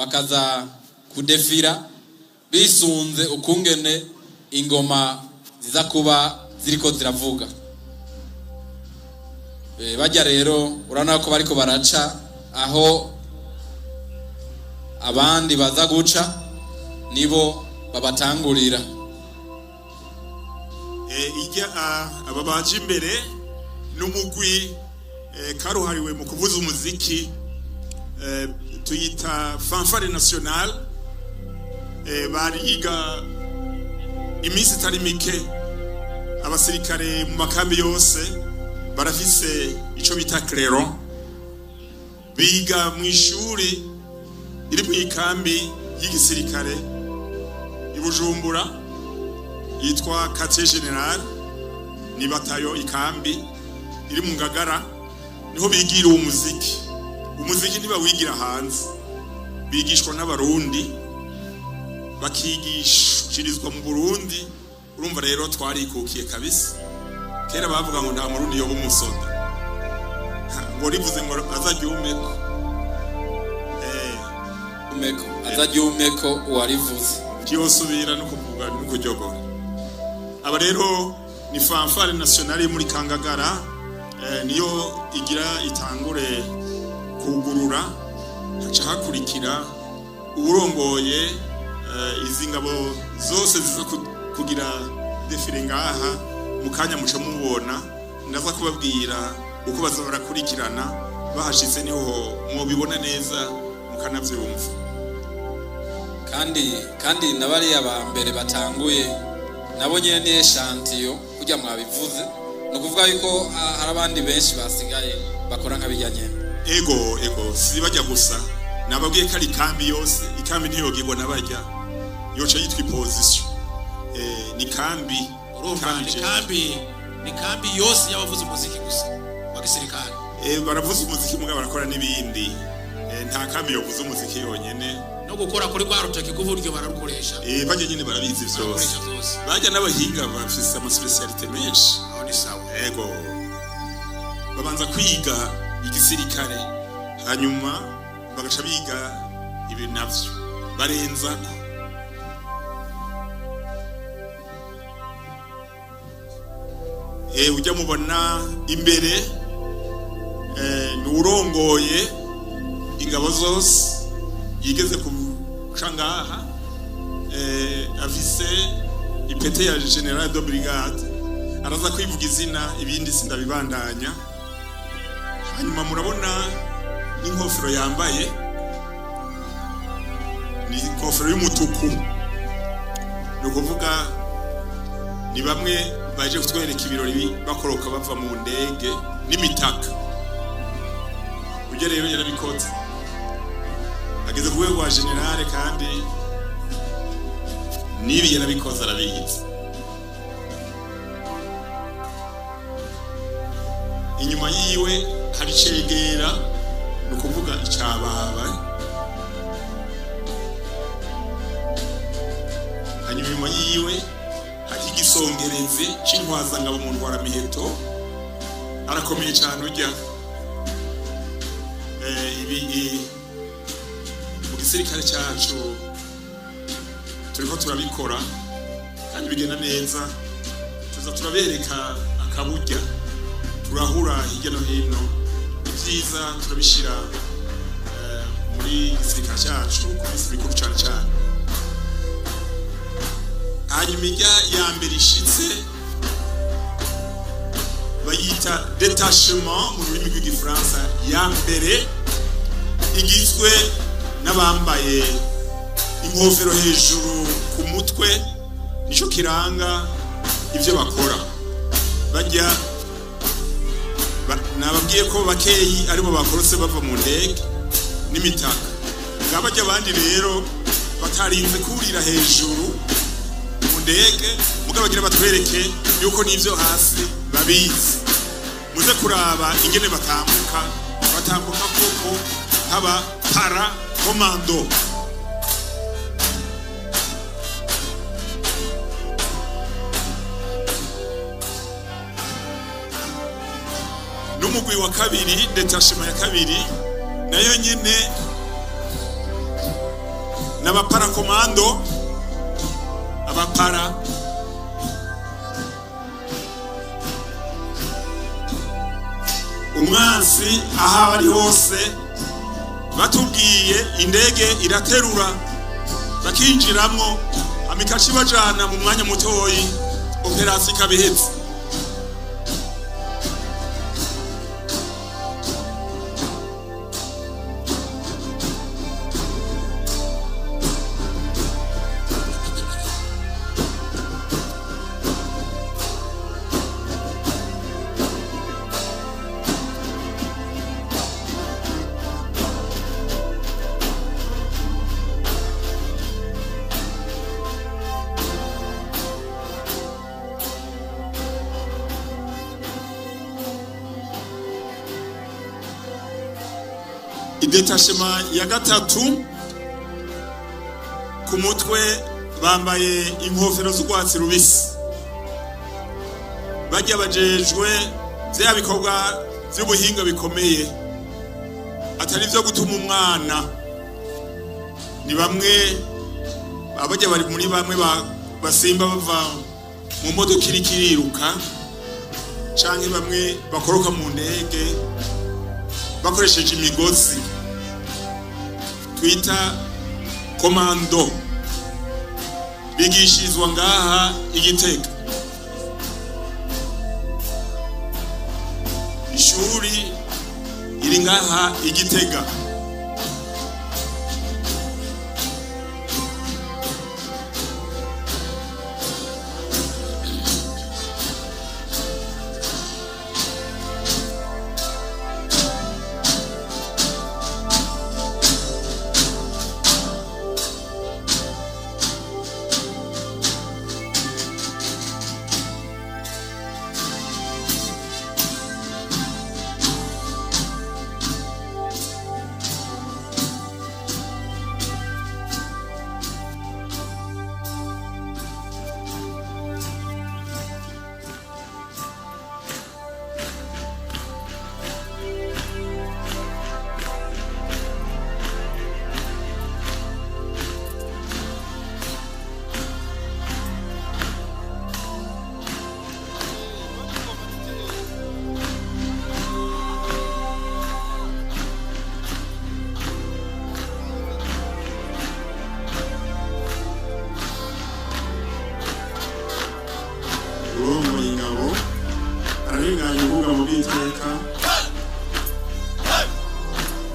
bakaza kudefira bisunze ukungene ingoma ziza kuba ziriko ziravuga. Bajya rero urabona ko bariko baraca aho abandi baza guca nibo babatangurira. Aba baje imbere n'umugwi karuhariwe mu kuvuza umuziki tuyita fanfare nationale. Bariga iminsi itari mike, abasirikare mu makambi yose barafise ico bita clairon, biga mu ishuri iri mu ikambi y'igisirikare i Bujumbura yitwa Quartier General, ni batayo ikambi iri mu Ngagara, niho bigira umuziki. Umuziki niba wigira hanze, bigishwa n'abarundi bakigishirizwa mu Burundi. Urumva rero twarikukiye kabisa. Kera bavuga ngo nta murundi yoba umusoda, ngo rivuze ngo azajya umeko umeko azajya umeko warivuze kiyosubira no kuvuga no kujyogora. Aba rero ni fanfare nationale muri Kangagara, niyo igira itangure kugurura, haca hakurikira urongoye izi ngabo zose ziza kugira defile ngaha. Mukanya muca mubona ndaza kubabwira uko bazabarakurikirana, bahashitse niho mubibona neza mukanavyumva. kandi nabari aba mbere batanguye nabo nyene ni echantillo kujya mwabivuze, no kuvuga yuko hari abandi benshi basigaye bakora nk'abijyanye. Ego si bajya gusa, nababwiye ko ari kambi yose. Ikambi ntiyogirwa nabajya, yoca yitwa position. Ni kambi, ni kambi yose y'abavuza umuziki gusa wa gisirikare. Baravuza umuziki mugabo barakora n'ibindi. Nta kambi yovuza umuziki yonyene, no gukora kuri rwa rutoki k'uburyo bararukoresha. Bajya nyine barabizi byose, bajya n'abahinga bafise ama specialite menshi. Aho ni sawa. Ego babanza kwiga igisirikare, hanyuma bagaca biga ibi navyo barenzako. Ujya mubona imbere ni urongoye ingabo zose yigeze kucangaha, afise ipete ya General de Brigade. Araza kwivuga izina, ibindi sindabibandanya. Hanyuma murabona n'inkofero yambaye, ni inkofero y'umutuku, no kuvuga ni bamwe baje kutwereka ibirori bakoroka bava mu ndege n'imitaka. Ujya rero yarabikoze, ageze ku rwego rwa generale, kandi nibi yarabikoze arabizi. Inyuma yiwe hari cegera, no kuvuga icababa. Hanyuma inyuma yiwe hari igisongerezi c'intwazangabo mu ntwara miheto, arakomeye cyane. Ujya mu gisirikare cyacu turiko turabikora kandi bigenda neza. Tuza turabereka akaburya, turahura hirya no hino. Ibyiza turabishira muri gisirikare cyacu ku minsi mikuru cyane cyane. Hanyuma ya mbere ishitse bayita detachement mu rurimi rw'igifaransa. Ya mbere igizwe n'abambaye inkofero hejuru ku mutwe, nico kiranga ivyo bakora. Bajya nababwiye ko bakeyi aribo bakorotse bava mu ndege n'imitaka. Ngabajya abandi rero batarinze kurira hejuru mu ndege, mugabo bagira batwereke yuko n'ivyo hasi babizi. Muze kuraba ingene batambuka koko haba para komando. N'umugwi wa kabiri, detachement ya kabiri, nayo nyene n'abapara komando, abapara umwansi aho ari hose batubwiye indege iraterura bakinjiramwo amikashi bajana mu mwanya mutoyi operasi kabihetse. Detachement ya gatatu ku mutwe bambaye inkofero z'urwatsi rubisi, bajya bajejwe vya bikorwa vy'ubuhinga bikomeye atari vyo gutuma umwana. Ni bamwe abajya bari muri bamwe basimba bava mu modoka irikiriruka canke bamwe bakoroka mu ndege bakoresheje imigozi twita komando, bigishirizwa ngaha Igitega. Ishuri iri ngaha Igitega.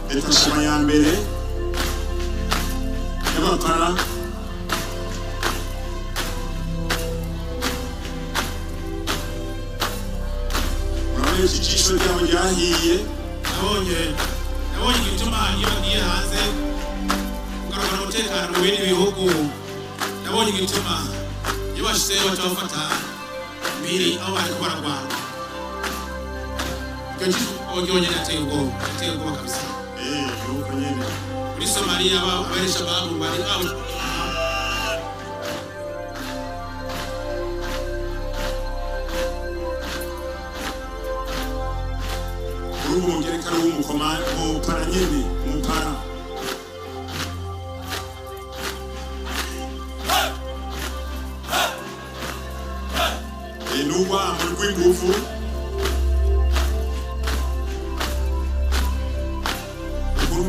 Detachement ya mbere y'abapara murabona ijisho ryabo ryahiye. nabonye igituma iyo bagiye hanze kugaragara umutekano mu bindi bihugu. nabonye igituma iyo bashizeyo baca bafata mbiri aho bariko bararwana. icyo kigo cyonyine yateye ubwoba kabisa. Yuko nyene muri Somalia abaresha babu bari aho urugo ngerekana w'umukomando mupara nyene mupara enuwa mu rw'ingufu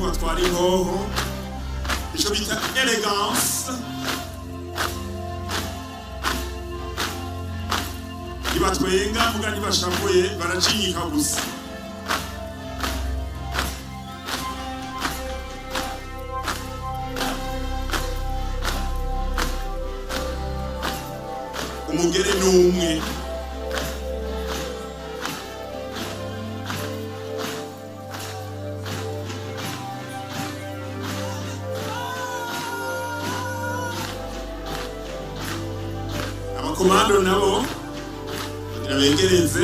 batwara inkoho, ico bita elegance. Ibatwenga muga ntibashavuye baracinyika gusa. Umugere n'umwe komando nabo bagereze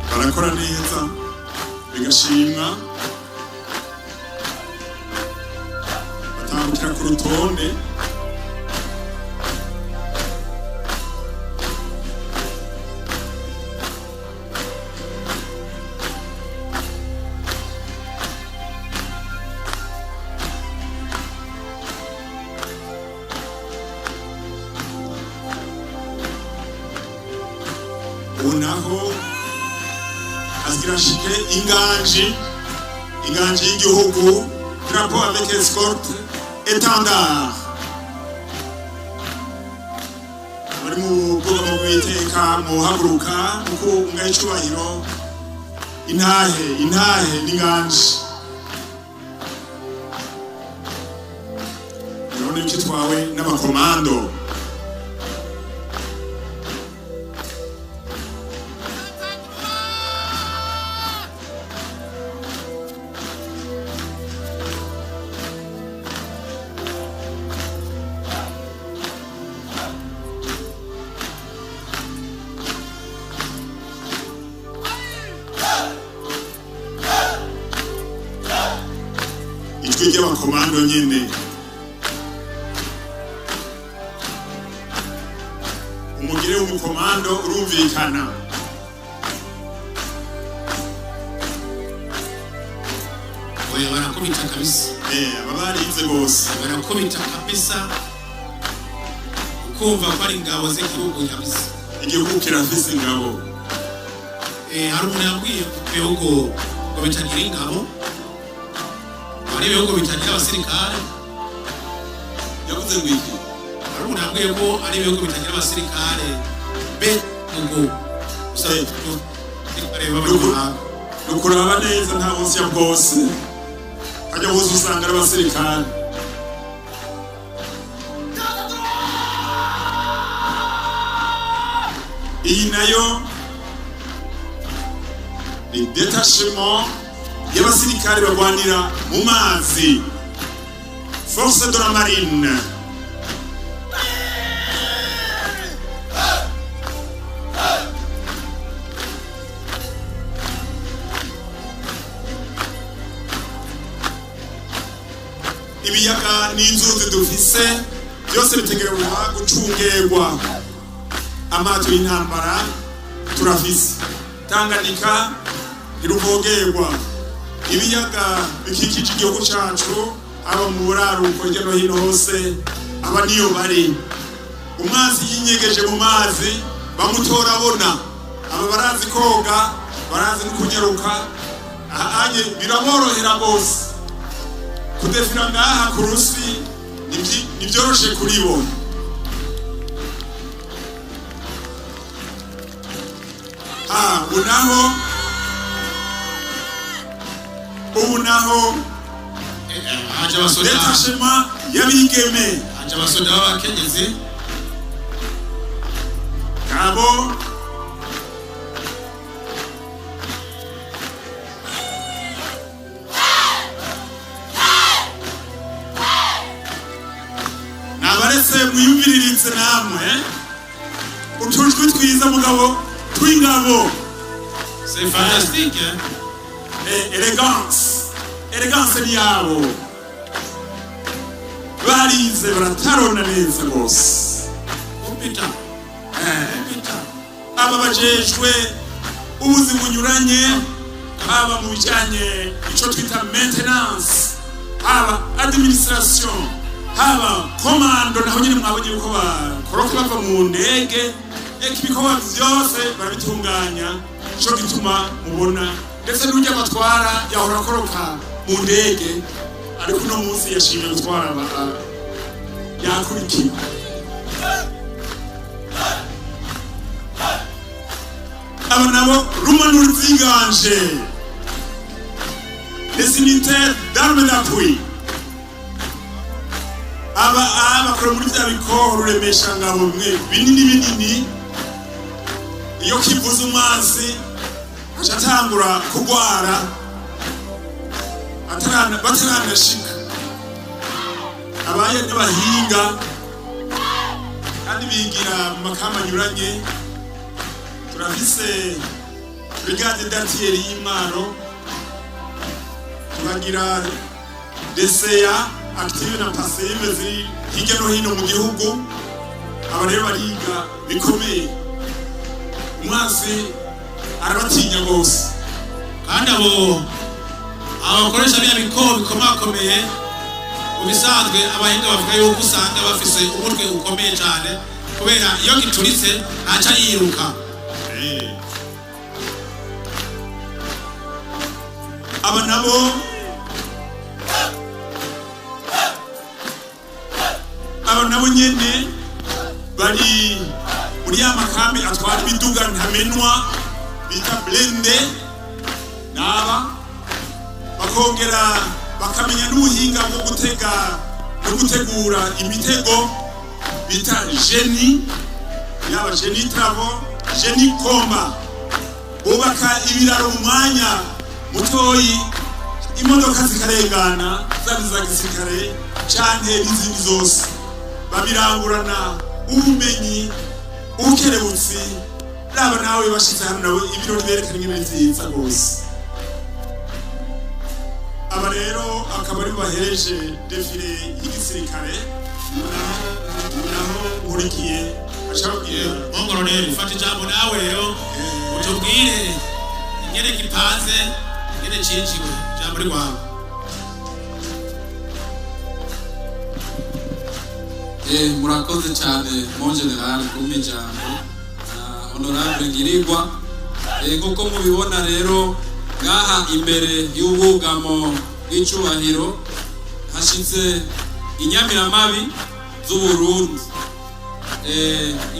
barakora neza bigashimwa. ku rutonde unaho azirashike inganji y'igihugu drapeau avec escorte étendard bari mu bwoko bw'iteka mu haguruka kuko ngayicubahiro intahe n'inganji none cyitwawe n'abakomando y'abakomando nyine umugire w'umukomando urumvikana oya barakubita kabisa ababarize bose barakubita kabisa ukumva ko ari ingabo z'igihugu kabisa igihugu kirafise ingabo hari umuntu yambwiye ku bihugu ngo bitagira ingabo ari ibihugu bitagira abasirikare yavuze ngo iki hari umuntu yambwiye ko ari ibihugu bitagira abasirikare ngo dukuraba neza nta munsi ya bwose hajya hose usanga ari abasirikare iyi nayo ni détachement y'abasirikare barwanira mu mazi force de la marine ibiyaga n'inzuzi dufise byose bitegerezwa gucungerwa amato y'intambara turafise Tanganyika iruvogerwa ibiyaga bikikije igihugu cyacu aba mu buraruko hirya no hino hose aba niyo bari umwanzi yinyegeje mu mazi bamutora abona aba barazi koga barazi no kunyaruka ahanye biraborohera bose kudefira ngaha ku rusi nibyoroshe kuri bo ubu naho détachement y'abigeme haje abasoda b'abakenyezi kabo nabaretse mwiyumviriritse namwe utujwi twiza mugabo tw'ingabo c'est fantastique hein? Elegance ni yabo barize baratarona neza rwose upita aba bajejwe ubuzima bunyuranye haba mu bijyanye icyo twita maintenance haba administration haba commando naho nyine mwabonye uko bakoroka bava mu ndege ibikorwa byose barabitunganya cyo gituma mubona ndetse n'ujya batwara yahora akoroka mu ndege ariko uno munsi yashimye gutwara yakurikiye aba nabo rumanura ziganje les unitaires d'armes d'appui aba bakora muri bya bikoro ruremesha ngabo binini iyo kivuze umwanzi acatangura kugwara bataranashika abaye n'abahinga kandi bigira mu makamba anyuranye turafise brigade d'artillerie y'Imwaro turagira DCA active na passive ziri hirya no hino mu gihugu. Aba rero bariga bikomeye, umwasi arabatinya gose, kandi abo abakoresha bya bikoro bikomakomeye ubisanzwe abahinga bavuga yuko usanga bafise umutwe ukomeye cyane kubera iyo gituritse aca yiruka. Aba nabo nyene bari muri ya makambi atwara ibiduga ntamenwa bita blende, naba bakongera bakamenya n'ubuhinga bwo gutega no gutegura imitego bita geni, yaba geni travo, geni komba, bubaka ibiraro mu mwanya mutoyi imodoka zikarengana zari za gisirikare canke n'izindi zose, babirangurana ubumenyi ubukerebutsi. Raba nawe bashize hano nawe ibirori berekana ingene nziza gose. Aba rero akaba ari bahereje defile y'igisirikare, naho nkurikiye ashabwiye Mongoloneri fata ijambo nawe rero utubwire ingene gipanze ingene cinciwe ijambo rwawe. Murakoze cyane mon general kumpa ijambo, honorable Ngirigwa. Nkuko mubibona rero ngaha imbere y'ubugamo bw'icubahiro hashitse inyamiramabi z'Uburundi.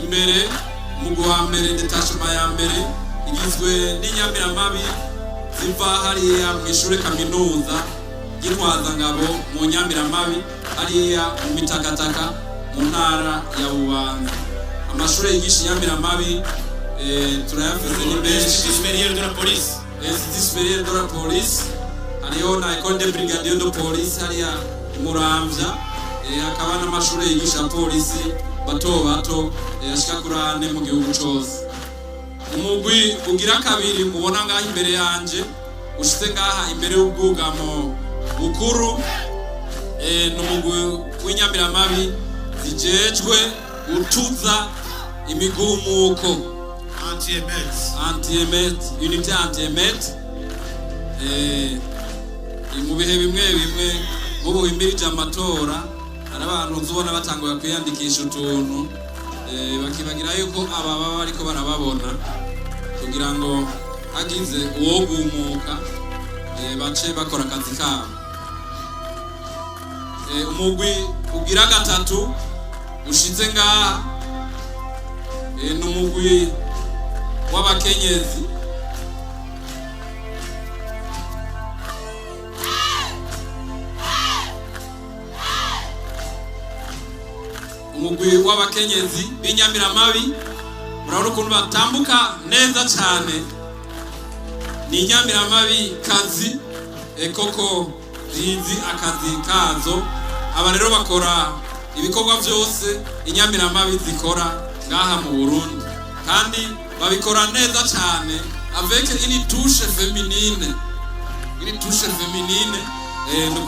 Imbere mu guhambere detachement ya mbere igizwe n'inyamiramabi ziva hariya mu ishure kaminuza y'Intwazangabo mu nyamiramabi hariya mu Mitakataka mu ntara ya Bubanza. Amashure yigisha inyamiramabi turayafise ni benshi. Superieur de la police, Superieur de la police, hariho na école de brigadier de police hariya Muramvya, hakaba n'amashure yigisha polisi bato bato ashika kuri 4 mu gihugu cose. Umugwi ugira kabiri mubona ngaha imbere yanje ushitse ngaha imbere y'ubwugamo bukuru, n'umugwi w'inyamiramabi zijejwe gutuza imigumuko anti-emet, unité anti-emet. Mu bihe bimwe nk'ubu imirije amatora hari abantu nzubona batanguye kwiyandikisha utuntu, bakibagira yuko aba baba bariko barababona kugira ngo hagize uwo gumuka bace bakora akazi kabo. Umugwi ugira gatatu ushize ngaha n'umugwi w'abakenyezi. Umugwi w'abakenyezi b'inyamiramabi murabona ukuntu batambuka neza cyane, ni inyamiramabi kazi koko zizi akazi kazo. Aba rero bakora ibikorwa byose inyamiramabi zikora ngaha mu Burundi, kandi babikora neza cyane avec une touche féminine. Une touche féminine no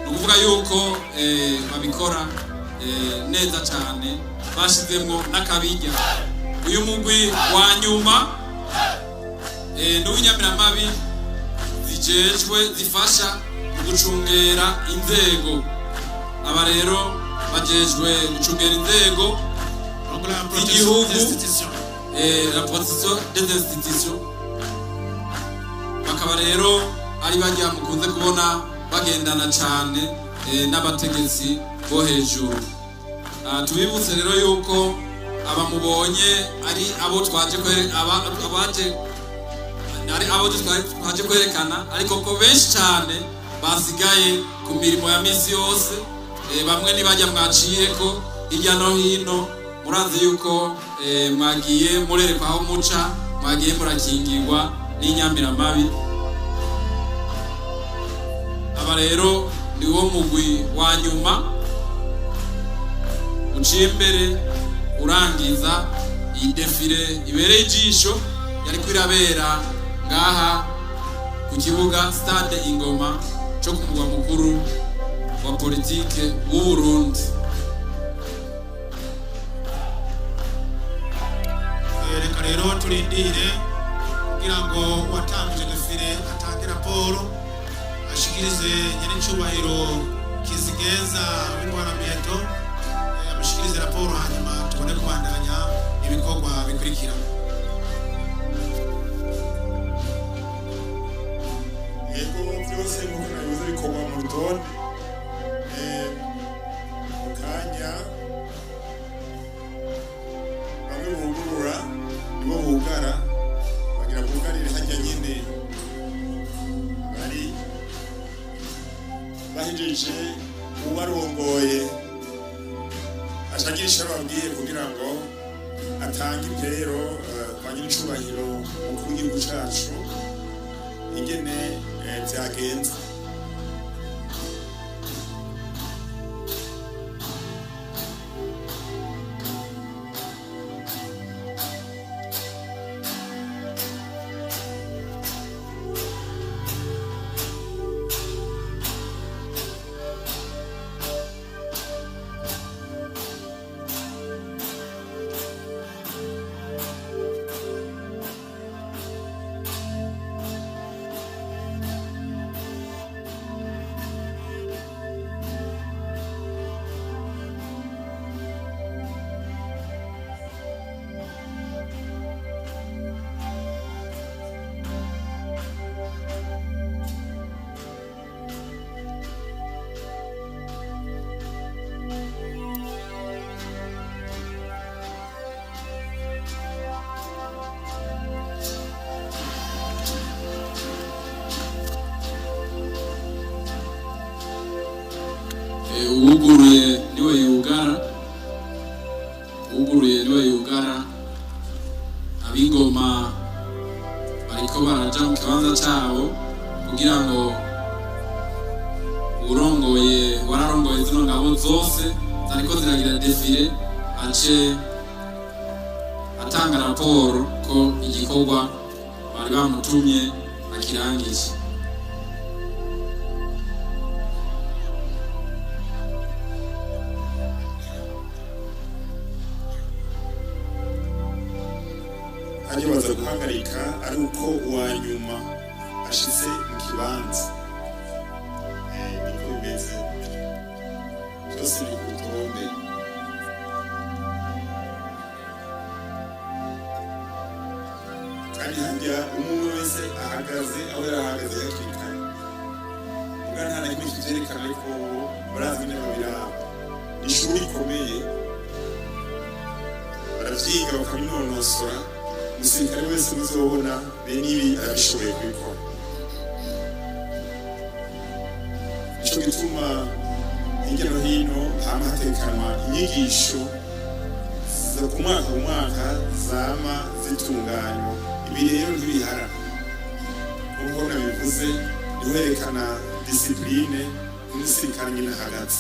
kuvuga yuko babikora neza cyane, bashizemo n'akabijya. Uyu mugwi wa nyuma n'uw'inyamiramabi zijejwe zifasha gucungera inzego. Aba rero bajejwe gucungera inzego z'igihugu, la protection des institutions. Bakaba rero ari bajya mukunze kubona bagendana cyane n'abategetsi bo hejuru. Tubibutse rero yuko abamubonye ari abo twaje kwerekana, ariko ko benshi cyane basigaye ku mirimo ya misi yose. Bamwe nibajya mwaciyeko hirya no hino, murazi yuko mwagiye murerekwa aho muca, mwagiye murakingirwa n'inyamiramabi. Aba rero ni wo mugwi wa nyuma uciye imbere urangiza iyi defile ibereye ijisho yari kwirabera ngaha ku kibuga stade Ingoma cyo ku mugwa mukuru wa politike w'u Burundi. Reka rero turindire kugira ngo watangije defile atange raporo ashikirize nyene icubahiro Kizigenza w'intwara miheto abashikirize raporo hanyuma tubone kubandanya ibikorwa bikurikira. Yego byose nk'uko nabivuze bikorwa mu rutonde mu kanya bamwe bugurura nibo bugara bagira bugarire hajya nyine bari bahejeje ubarongoye ashagirisha babwiye kugira ngo atange impero kwa nyir'icubahiro umukuru w'igihugu cacu ingene byagenze. Uguruye niwe yugara ab'Ingoma bariko baraja mu kibanza cabo kugira ngo wararongoye zino ngabo zose zariko ziragira defile ace atanga raporo ko igikorwa bari bamutumye akirangije. Baza guhagarika ari uko uwa nyuma ashitse mu kibanza niko bimeze byose ni ku rutonde. Kandi hajya umwe wese ahagaze aho yarahagaze yakirikanye ubwa nta na kimwe kivyerekana ko barazi neza biraba ishuri rikomeye baravyiga bakabinonosora umusirikare wese muzobona bene ibi arabishoboye kubikora. Nico gituma hirya no hino hama hatekanwa inyigisho zo ku mwaka zama zitunganywa. Ibi rero ntibihara kuko nabivuze niwerekana disipline n'umusirikare nyine hagati